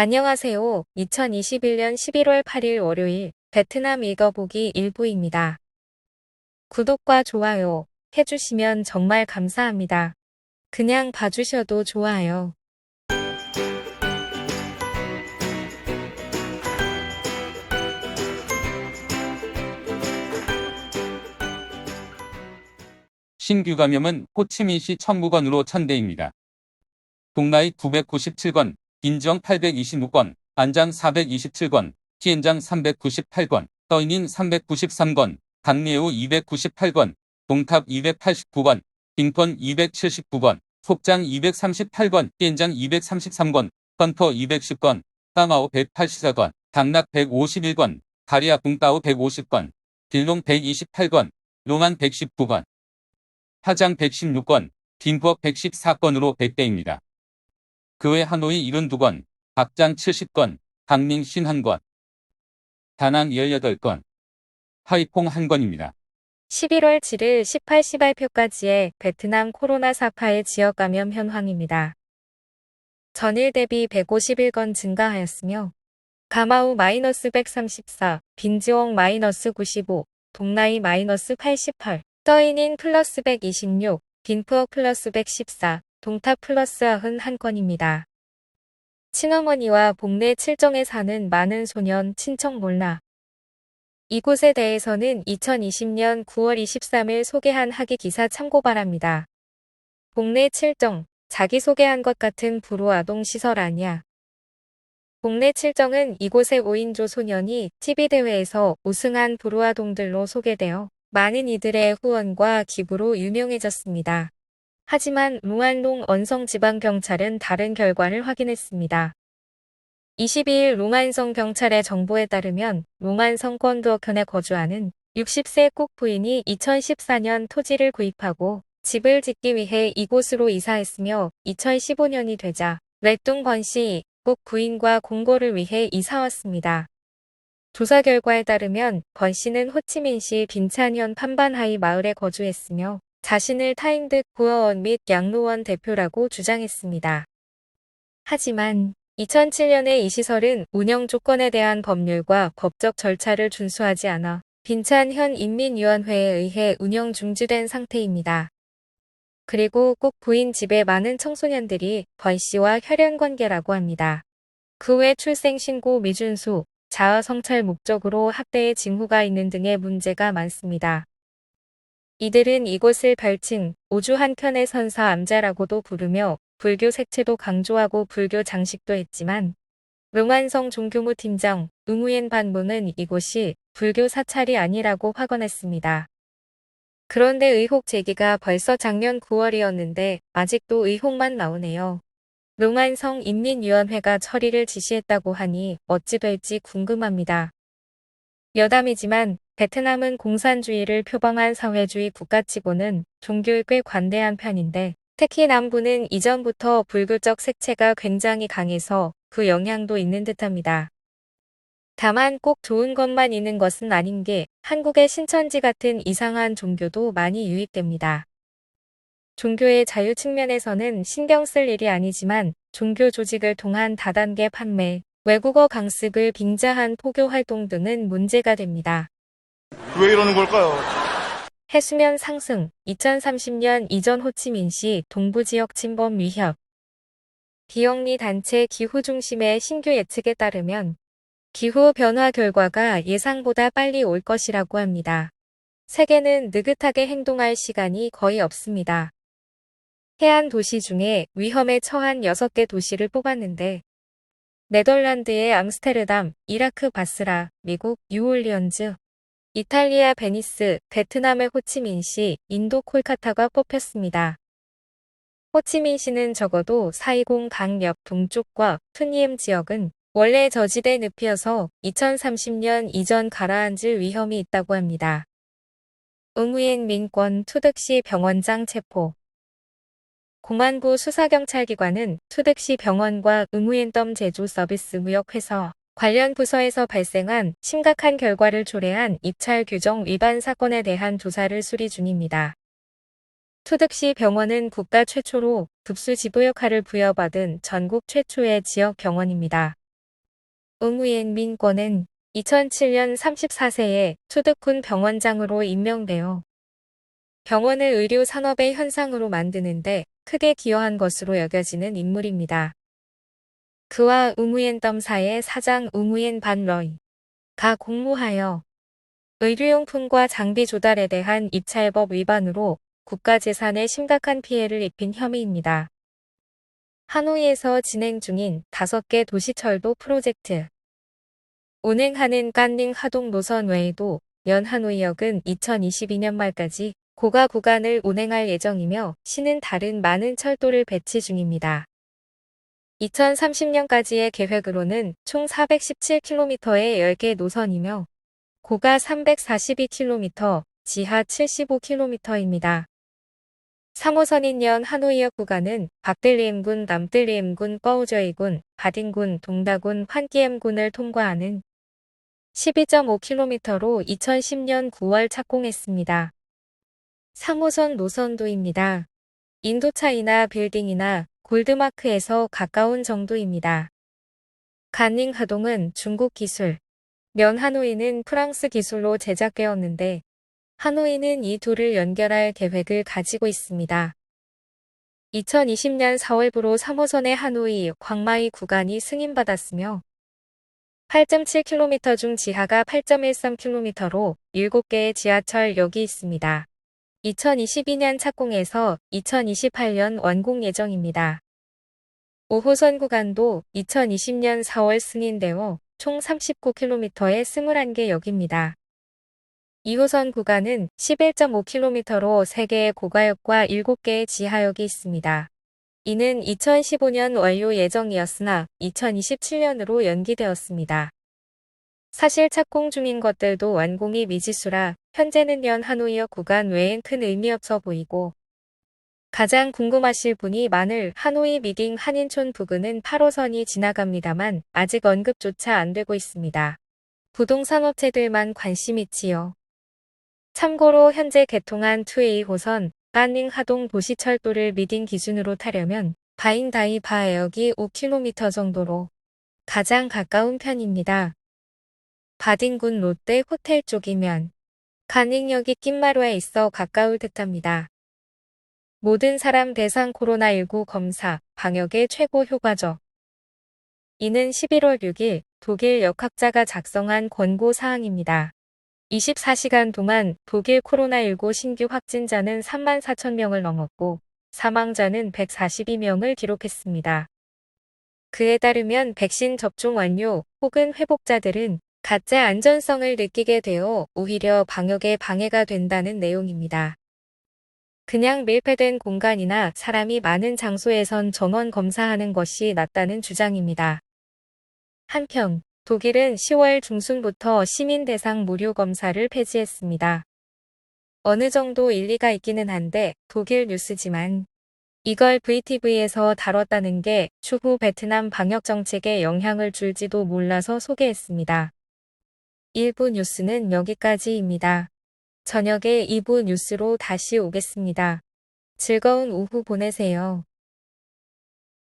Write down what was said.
안녕하세요. 2021년 11월 8일 월요일 베트남 읽어보기 일부입니다. 구독과 좋아요 해주시면 정말 감사합니다. 그냥 봐주셔도 좋아요. 신규 감염은 호치민시 청구건으로 1000대입니다. 동나이 997건, 인정 826건, 안장 427건, 티엔장 398건, 떠이닌 393건, 강리에우 298건, 동탑 289건, 빙폰 279건, 속장 238건, 티엔장 233건, 건퍼 210건, 땅아오 184건, 당락 151건, 다리아 붕따오 150건, 딜롱 128건, 롱안 119건, 화장 116건, 빈부업 114건으로 100대입니다. 그 외 하노이 72건, 박장 70건, 강릉 51건, 다낭 18건, 하이퐁 1건입니다. 11월 7일 18시 발표까지의 베트남 코로나 사파의 지역 감염 현황입니다. 전일 대비 151건 증가하였으며 가마우 -134, 빈지옹 -95, 동나이 -88, 떠이닌 플러스 126, 빈푸억 플러스 114, 동탑 플러스 91건입니다. 친어머니와 복내 칠정에 사는 많은 소년 친척 몰라. 이곳에 대해서는 2020년 9월 23일 소개한 학위 기사 참고 바랍니다. 복내 칠정, 자기소개한 것 같은 불우아동 시설 아니야. 복내 칠정은 이곳의 5인조 소년이 TV대회에서 우승한 불우아동들로 소개되어 많은 이들의 후원과 기부로 유명해졌습니다. 하지만 룽안롱 언성지방경찰은 다른 결과를 확인했습니다. 22일 룽안성 경찰의 정보에 따르면 룽안성 권두어현에 거주하는 60세 꼭 부인이 2014년 토지를 구입하고 집을 짓기 위해 이곳으로 이사했으며 2015년이 되자 레뚱 번씨 꼭 부인과 공고를 위해 이사왔습니다. 조사 결과에 따르면 번 씨는 호치민시 빈찬현 판반하이 마을에 거주했으며 자신을 타인득 구어원 및 양로원 대표라고 주장했습니다. 하지만 2007년에 이 시설은 운영 조건에 대한 법률과 법적 절차를 준수하지 않아 빈찬현 인민위원회에 의해 운영 중지된 상태입니다. 그리고 꼭 부인 집에 많은 청소년들이 번 씨와 혈연관계라고 합니다. 그 외 출생신고 미준수, 자아 성찰 목적으로 학대의 징후가 있는 등의 문제가 많습니다. 이들은 이곳을 별칭, 우주 한편의 선사 암자라고도 부르며 불교 색채도 강조하고 불교 장식도 했지만 룽안성 종교무 팀장 응우옌 반무는 이곳이 불교 사찰이 아니라고 확언했습니다. 그런데 의혹 제기가 벌써 작년 9월이었는데 아직도 의혹만 나오네요. 룽안성 인민위원회가 처리를 지시했다고 하니 어찌 될지 궁금합니다. 여담이지만 베트남은 공산주의를 표방한 사회주의 국가치고는 종교에 꽤 관대한 편인데 특히 남부는 이전부터 불교적 색채가 굉장히 강해서 그 영향도 있는 듯합니다. 다만 꼭 좋은 것만 있는 것은 아닌 게 한국의 신천지 같은 이상한 종교도 많이 유입됩니다. 종교의 자유 측면에서는 신경 쓸 일이 아니지만 종교 조직을 통한 다단계 판매, 외국어 강습을 빙자한 포교 활동 등은 문제가 됩니다. 왜 이러는 걸까요? 해수면 상승, 2030년 이전 호치민시 동부지역 침범 위협. 비영리 단체 기후중심의 신규 예측에 따르면 기후 변화 결과가 예상보다 빨리 올 것이라고 합니다. 세계는 느긋하게 행동할 시간이 거의 없습니다. 해안 도시 중에 위험에 처한 6개 도시를 뽑았는데 네덜란드의 암스테르담, 이라크 바스라, 미국 뉴올리언즈, 이탈리아 베니스, 베트남의 호치민시, 인도 콜카타가 뽑혔습니다. 호치민시는 적어도 420 강 옆 동쪽과 푸니엠 지역은 원래 저지대 늪이어서 2030년 이전 가라앉을 위험이 있다고 합니다. 응우옌 민권 투득시 병원장 체포. 공안부 수사경찰기관은 투득시 병원과 응우옌덤 제조 서비스 무역회사 관련 부서에서 발생한 심각한 결과를 초래한 입찰 규정 위반 사건에 대한 조사를 수리 중입니다. 투득시 병원은 국가 최초로 급수 지부 역할을 부여받은 전국 최초의 지역 병원입니다. 응우옌 민권은 2007년 34세에 투드쿤 병원장으로 임명되어 병원을 의료 산업의 현상으로 만드는데 크게 기여한 것으로 여겨지는 인물입니다. 그와 응우옌 덤사의 사장 응우옌 반러이가 공모하여 의료용품과 장비 조달에 대한 입찰법 위반으로 국가재산에 심각한 피해를 입힌 혐의입니다. 하노이에서 진행 중인 5개 도시철도 프로젝트 운행하는 깐닝 하동 노선 외에도 연하노이역은 2022년 말까지 고가 구간을 운행할 예정이며 시는 다른 많은 철도를 배치 중입니다. 2030년까지의 계획으로는 총 417km의 10개 노선이며 고가 342km, 지하 75km입니다. 3호선인 연하노이역 구간은 박들리엠군, 남들리엠군, 꺼우저이군, 바딘군, 동다군, 환기엠군을 통과하는 12.5km로 2010년 9월 착공했습니다. 3호선 노선도입니다. 인도차이나 빌딩이나 골드마크에서 가까운 정도입니다. 간닝 하동은 중국 기술, 하노이는 프랑스 기술로 제작되었는데 하노이는 이 둘을 연결할 계획을 가지고 있습니다. 2020년 4월부로 3호선의 하노이, 광마이 구간이 승인받았으며 8.7km 중 지하가 8.13km로 7개의 지하철역이 있습니다. 2022년 착공해서 2028년 완공 예정입니다. 5호선 구간도 2020년 4월 승인되어 총 39km의 21개 역입니다. 2호선 구간은 11.5km로 3개의 고가역과 7개의 지하역이 있습니다. 이는 2015년 완료 예정이었으나 2027년으로 연기되었습니다. 사실 착공 중인 것들도 완공이 미지수라 현재는 연하노이역 구간 외엔 큰 의미 없어 보이고 가장 궁금하실 분이 많을 하노이 미딩 한인촌 부근은 8호선이 지나갑니다만 아직 언급조차 안 되고 있습니다. 부동산 업체들만 관심 있지요. 참고로 현재 개통한 2A호선 깐닝 하동 도시철도를 미딩 기준으로 타려면 바인다이 바에역이 5km 정도로 가장 가까운 편입니다. 바딘군 롯데 호텔 쪽이면 깐닝역이 낀마루에 있어 가까울 듯합니다. 모든 사람 대상 코로나19 검사, 방역에 최고 효과적. 이는 11월 6일 독일 역학자가 작성한 권고 사항입니다. 24시간 동안 독일 코로나19 신규 확진자는 34,000명을 넘었고 사망자는 142명을 기록했습니다. 그에 따르면 백신 접종 완료 혹은 회복자들은 가짜 안전성을 느끼게 되어 오히려 방역에 방해가 된다는 내용입니다. 그냥 밀폐된 공간이나 사람이 많은 장소에선 전원 검사하는 것이 낫다는 주장입니다. 한편 독일은 10월 중순부터 시민 대상 무료 검사를 폐지했습니다. 어느 정도 일리가 있기는 한데 독일 뉴스지만 이걸 VTV에서 다뤘다는 게 추후 베트남 방역 정책에 영향을 줄지도 몰라서 소개했습니다. 1부 뉴스는 여기까지입니다. 저녁에 2부 뉴스로 다시 오겠습니다. 즐거운 오후 보내세요.